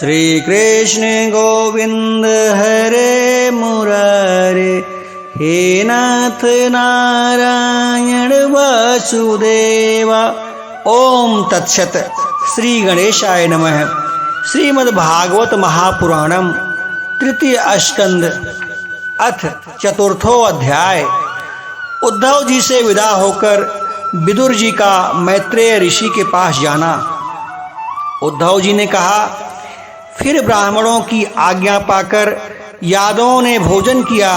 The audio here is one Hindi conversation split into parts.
श्री कृष्ण गोविंद हरे मुरारे, हे नाथ नारायण वासुदेवा। ओम तत्सत। श्री गणेशाय नमः। श्रीमद्भागवत महापुराणम तृतीय स्कंद अथ चतुर्थो अध्याय। उद्धव जी से विदा होकर विदुर जी का मैत्रेय ऋषि के पास जाना। उद्धव जी ने कहा, फिर ब्राह्मणों की आज्ञा पाकर यादवों ने भोजन किया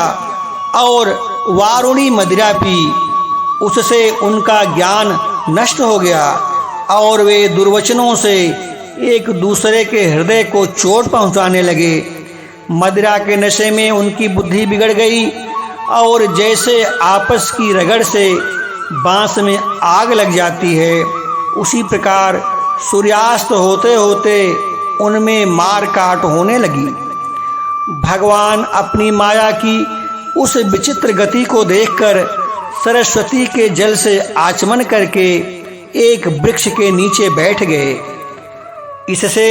और वारुणी मदिरा पी। उससे उनका ज्ञान नष्ट हो गया और वे दुर्वचनों से एक दूसरे के हृदय को चोट पहुंचाने लगे। मदिरा के नशे में उनकी बुद्धि बिगड़ गई और जैसे आपस की रगड़ से बांस में आग लग जाती है, उसी प्रकार सूर्यास्त होते होते उनमें मार काट होने लगी। भगवान अपनी माया की उस विचित्र गति को देखकर सरस्वती के जल से आचमन करके एक वृक्ष के नीचे बैठ गए। इससे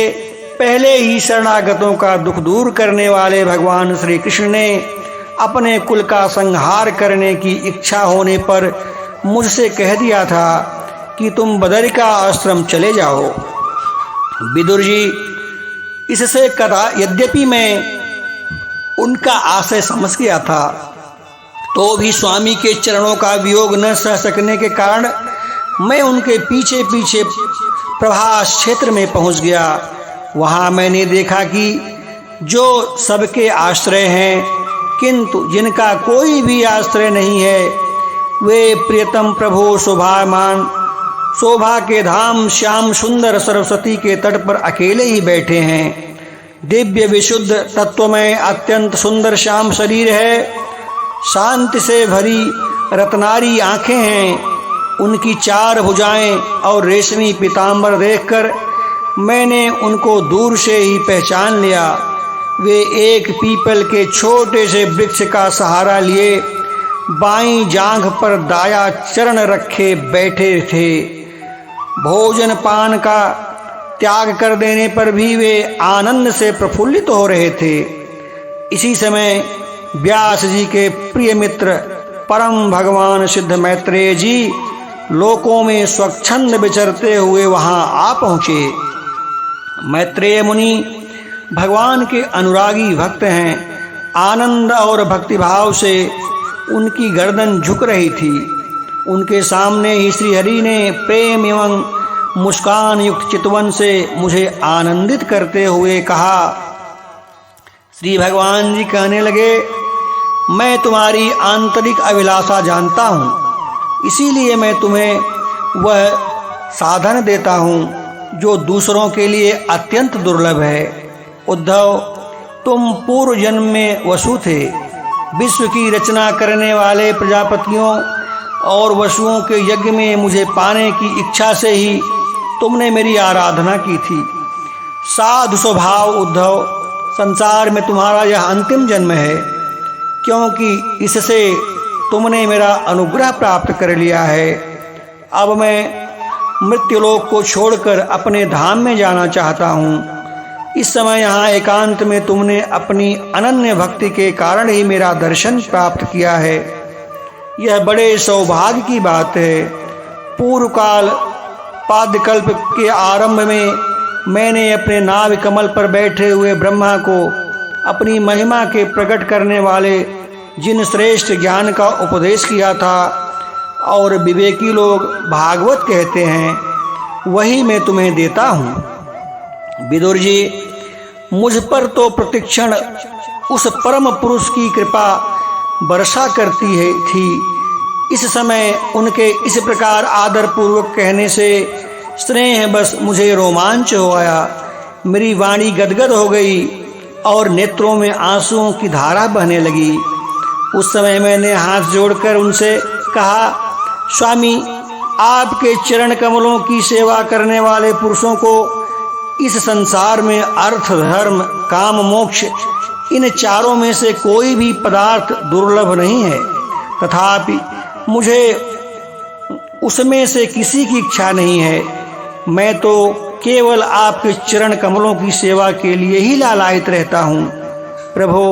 पहले ही शरणागतों का दुख दूर करने वाले भगवान श्री कृष्ण ने अपने कुल का संहार करने की इच्छा होने पर मुझसे कह दिया था कि तुम बदरिका आश्रम चले जाओ। विदुर जी इससे कदा यद्यपि मैं उनका आशय समझ गया था, तो भी स्वामी के चरणों का वियोग न सह सकने के कारण मैं उनके पीछे पीछे प्रभास क्षेत्र में पहुंच गया। वहां मैंने देखा कि जो सबके आश्रय हैं किंतु जिनका कोई भी आश्रय नहीं है, वे प्रियतम प्रभु शोभामान शोभा के धाम श्याम सुंदर सरस्वती के तट पर अकेले ही बैठे हैं। दिव्य विशुद्ध तत्वमय अत्यंत सुंदर श्याम शरीर है, शांति से भरी रत्नारी आंखें हैं। उनकी चार भुजाएं और रेशमी पीतांबर देखकर मैंने उनको दूर से ही पहचान लिया। वे एक पीपल के छोटे से वृक्ष का सहारा लिए बाईं जांघ पर दाया चरण रखे बैठे थे। भोजन पान का त्याग कर देने पर भी वे आनंद से प्रफुल्लित हो रहे थे। इसी समय व्यास जी के प्रिय मित्र परम भगवान सिद्ध मैत्रेय जी लोकों में स्वच्छंद विचरते हुए वहां आ पहुँचे। मैत्रेय मुनि भगवान के अनुरागी भक्त हैं। आनंद और भक्तिभाव से उनकी गर्दन झुक रही थी। उनके सामने ही श्रीहरि ने प्रेम एवं मुस्कान युक्त चितवन से मुझे आनंदित करते हुए कहा। श्री भगवान जी कहने लगे, मैं तुम्हारी आंतरिक अभिलाषा जानता हूँ, इसीलिए मैं तुम्हें वह साधन देता हूँ जो दूसरों के लिए अत्यंत दुर्लभ है। उद्धव, तुम पूर्व जन्म में वसु थे। विश्व की रचना करने वाले प्रजापतियों और वसुओं के यज्ञ में मुझे पाने की इच्छा से ही तुमने मेरी आराधना की थी। साधु स्वभाव उद्धव, संसार में तुम्हारा यह अंतिम जन्म है, क्योंकि इससे तुमने मेरा अनुग्रह प्राप्त कर लिया है। अब मैं मृत्युलोक को छोड़कर अपने धाम में जाना चाहता हूँ। इस समय यहाँ एकांत में तुमने अपनी अनन्य भक्ति के कारण ही मेरा दर्शन प्राप्त किया है। यह बड़े सौभाग्य की बात है। पूर्व काल पाद्यकल्प के आरंभ में मैंने अपने नाभ कमल पर बैठे हुए ब्रह्मा को अपनी महिमा के प्रकट करने वाले जिन श्रेष्ठ ज्ञान का उपदेश किया था और विवेकी लोग भागवत कहते हैं, वही मैं तुम्हें देता हूँ। विदुर जी, मुझ पर तो प्रतिक्षण उस परम पुरुष की कृपा वर्षा करती थी। इस समय उनके इस प्रकार आदर पूर्वक कहने से स्नेह बस मुझे रोमांच हो आया। मेरी वाणी गदगद हो गई और नेत्रों में आंसुओं की धारा बहने लगी। उस समय मैंने हाथ जोड़कर उनसे कहा, स्वामी, आपके चरण कमलों की सेवा करने वाले पुरुषों को इस संसार में अर्थ धर्म काम मोक्ष इन चारों में से कोई भी पदार्थ दुर्लभ नहीं है। तथापि मुझे उसमें से किसी की इच्छा नहीं है। मैं तो केवल आपके चरण कमलों की सेवा के लिए ही लालायित रहता हूँ। प्रभो,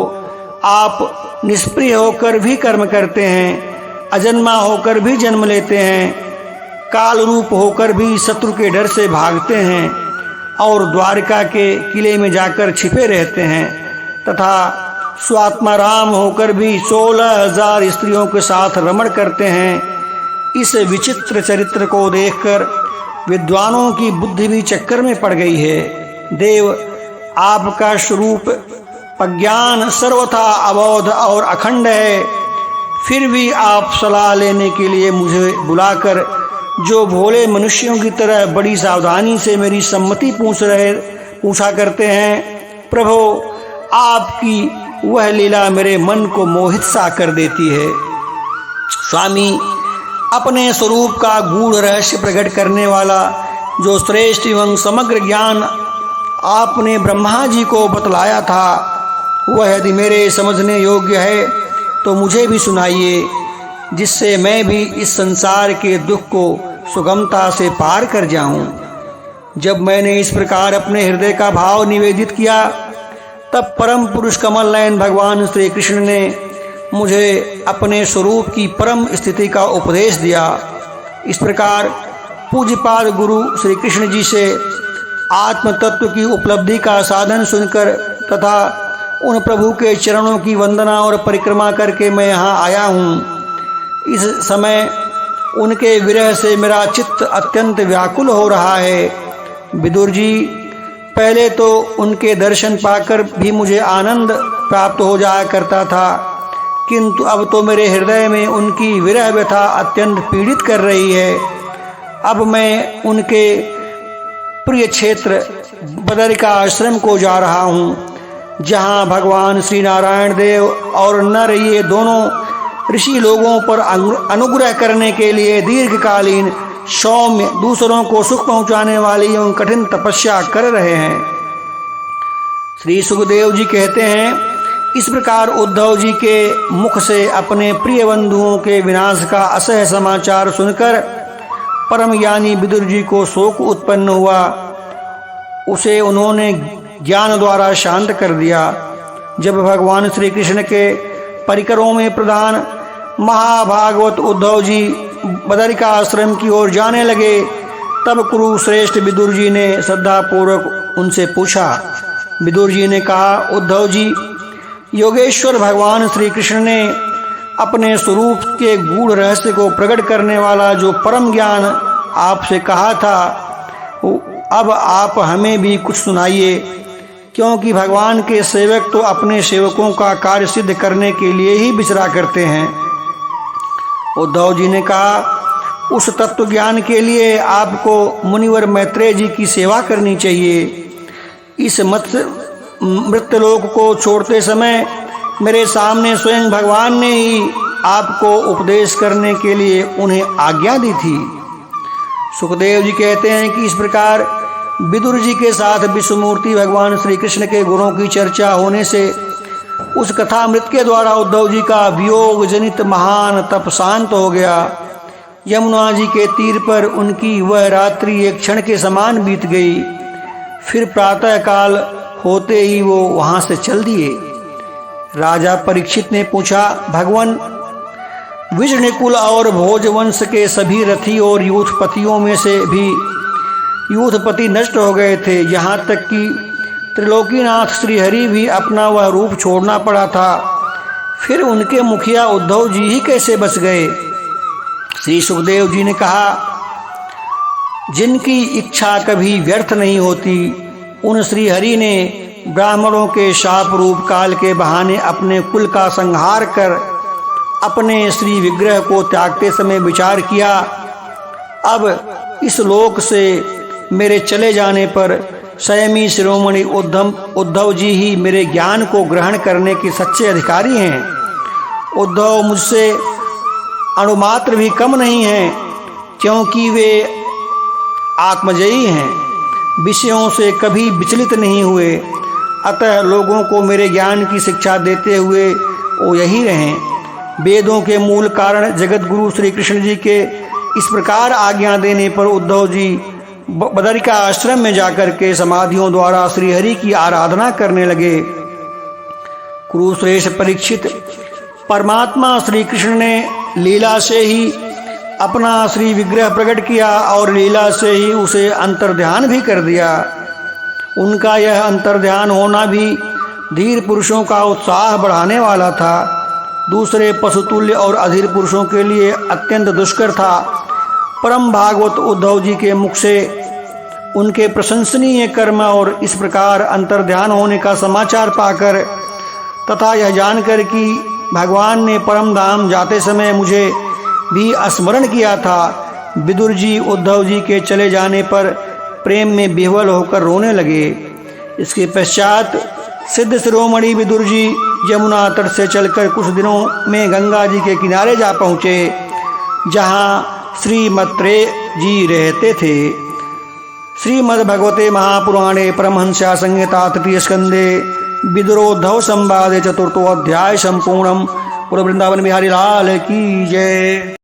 आप निष्प्रिय होकर भी कर्म करते हैं, अजन्मा होकर भी जन्म लेते हैं, काल रूप होकर भी शत्रु के डर से भागते हैं और द्वारका के किले में जाकर छिपे रहते हैं तथा स्वात्मा राम होकर भी 16,000 स्त्रियों के साथ रमण करते हैं। इस विचित्र चरित्र को देखकर विद्वानों की बुद्धि भी चक्कर में पड़ गई है। देव, आपका स्वरूप प्रज्ञान सर्वथा अबोध और अखंड है, फिर भी आप सलाह लेने के लिए मुझे बुलाकर जो भोले मनुष्यों की तरह बड़ी सावधानी से मेरी सम्मति पूछा करते हैं। प्रभो, आपकी वह लीला मेरे मन को मोहित सा कर देती है। स्वामी, अपने स्वरूप का गूढ़ रहस्य प्रकट करने वाला जो श्रेष्ठ एवं समग्र ज्ञान आपने ब्रह्मा जी को बतलाया था, वह यदि मेरे समझने योग्य है तो मुझे भी सुनाइए, जिससे मैं भी इस संसार के दुख को सुगमता से पार कर जाऊं। जब मैंने इस प्रकार अपने हृदय का भाव निवेदित किया, तब परम पुरुष कमल नयन भगवान श्री कृष्ण ने मुझे अपने स्वरूप की परम स्थिति का उपदेश दिया। इस प्रकार पूज्यपाद गुरु श्री कृष्ण जी से आत्म तत्व की उपलब्धि का साधन सुनकर तथा उन प्रभु के चरणों की वंदना और परिक्रमा करके मैं यहाँ आया हूँ। इस समय उनके विरह से मेरा चित्त अत्यंत व्याकुल हो रहा है। विदुर जी, पहले तो उनके दर्शन पाकर भी मुझे आनंद प्राप्त हो जाया करता था, किंतु अब तो मेरे हृदय में उनकी विरह व्यथा अत्यंत पीड़ित कर रही है। अब मैं उनके प्रिय क्षेत्र बदरिका आश्रम को जा रहा हूँ, जहाँ भगवान श्री नारायण देव और नर ये दोनों ऋषि लोगों पर अनुग्रह करने के लिए दीर्घकालीन सौम्य दूसरों को सुख पहुँचाने वाली एवं कठिन तपस्या कर रहे हैं। श्री सुखदेव जी कहते हैं, इस प्रकार उद्धव जी के मुख से अपने प्रिय बंधुओं के विनाश का असह्य समाचार सुनकर परम ज्ञानी विदुर जी को शोक उत्पन्न हुआ। उसे उन्होंने ज्ञान द्वारा शांत कर दिया। जब भगवान श्री कृष्ण के परिकरों में प्रधान महाभागवत उद्धव जी बदरिका आश्रम की ओर जाने लगे, तब कुरुश्रेष्ठ विदुर जी ने श्रद्धापूर्वक उनसे पूछा। विदुर जी ने कहा, उद्धव जी, योगेश्वर भगवान श्री कृष्ण ने अपने स्वरूप के गूढ़ रहस्य को प्रकट करने वाला जो परम ज्ञान आपसे कहा था, अब आप हमें भी कुछ सुनाइए, क्योंकि भगवान के सेवक तो अपने सेवकों का कार्य सिद्ध करने के लिए ही विचरा करते हैं। उद्धव जी ने कहा, उस तत्व ज्ञान के लिए आपको मुनिवर मैत्रेय जी की सेवा करनी चाहिए। इस मृत्यलोक को छोड़ते समय मेरे सामने स्वयं भगवान ने ही आपको उपदेश करने के लिए उन्हें आज्ञा दी थी। सुखदेव जी कहते हैं कि इस प्रकार विदुर जी के साथ विष्णुमूर्ति भगवान श्री कृष्ण के गुणों की चर्चा होने से उस कथामृत के द्वारा उद्धव जी का वियोग जनित महान तप शांत हो गया। यमुना जी के तीर पर उनकी वह रात्रि एक क्षण के समान बीत गई। फिर प्रातः काल होते ही वो वहां से चल दिए। राजा परीक्षित ने पूछा, भगवान, विष्णुकुल और भोजवंश के सभी रथी और यूथपतियों में से भी यूथपति नष्ट हो गए थे, यहाँ तक कि त्रिलोकीनाथ श्रीहरि भी अपना वह रूप छोड़ना पड़ा था। फिर उनके मुखिया उद्धव जी ही कैसे बच गए? श्री सुखदेव जी ने कहा, जिनकी इच्छा कभी व्यर्थ नहीं होती, उन श्रीहरि ने ब्राह्मणों के शाप रूप काल के बहाने अपने कुल का संहार कर अपने श्री विग्रह को त्यागते समय विचार किया, अब इस लोक से मेरे चले जाने पर संयमी शिरोमणि उद्धव जी ही मेरे ज्ञान को ग्रहण करने के सच्चे अधिकारी हैं। उद्धव मुझसे अणुमात्र भी कम नहीं हैं, क्योंकि वे आत्मजयी हैं, विषयों से कभी विचलित नहीं हुए। अतः लोगों को मेरे ज्ञान की शिक्षा देते हुए वो यही रहें। वेदों के मूल कारण जगत गुरु श्री कृष्ण जी के इस प्रकार आज्ञा देने पर उद्धव जी बदरिका आश्रम में जाकर के समाधियों द्वारा श्रीहरि की आराधना करने लगे। कुरुश्रेष्ठ परीक्षित, परमात्मा श्री कृष्ण ने लीला से ही अपना श्री विग्रह प्रकट किया और लीला से ही उसे अंतर्ध्यान भी कर दिया। उनका यह अंतर्ध्यान होना भी धीर पुरुषों का उत्साह बढ़ाने वाला था। दूसरे पशुतुल्य और अधीर पुरुषों के लिए अत्यंत दुष्कर था। परम भागवत उद्धव जी के मुख से उनके प्रशंसनीय कर्म और इस प्रकार अंतर्ध्यान होने का समाचार पाकर तथा यह जानकर कि भगवान ने परम धाम जाते समय मुझे भी स्मरण किया था, विदुर जी उद्धव जी के चले जाने पर प्रेम में विह्वल होकर रोने लगे। इसके पश्चात सिद्ध शिरोमणि विदुर जी यमुना तट से चलकर कुछ दिनों में गंगा जी के किनारे जा पहुँचे, जहाँ श्री मैत्रेय जी रहते थे। श्रीमद्भगवते महापुराणे परमहंस्या संहिता तृतीय स्कंदे विदुरोद्धव संवादे चतुर्थो अध्याय संपूर्णम। पूर्ण वृंदावन बिहारी लाल की जय।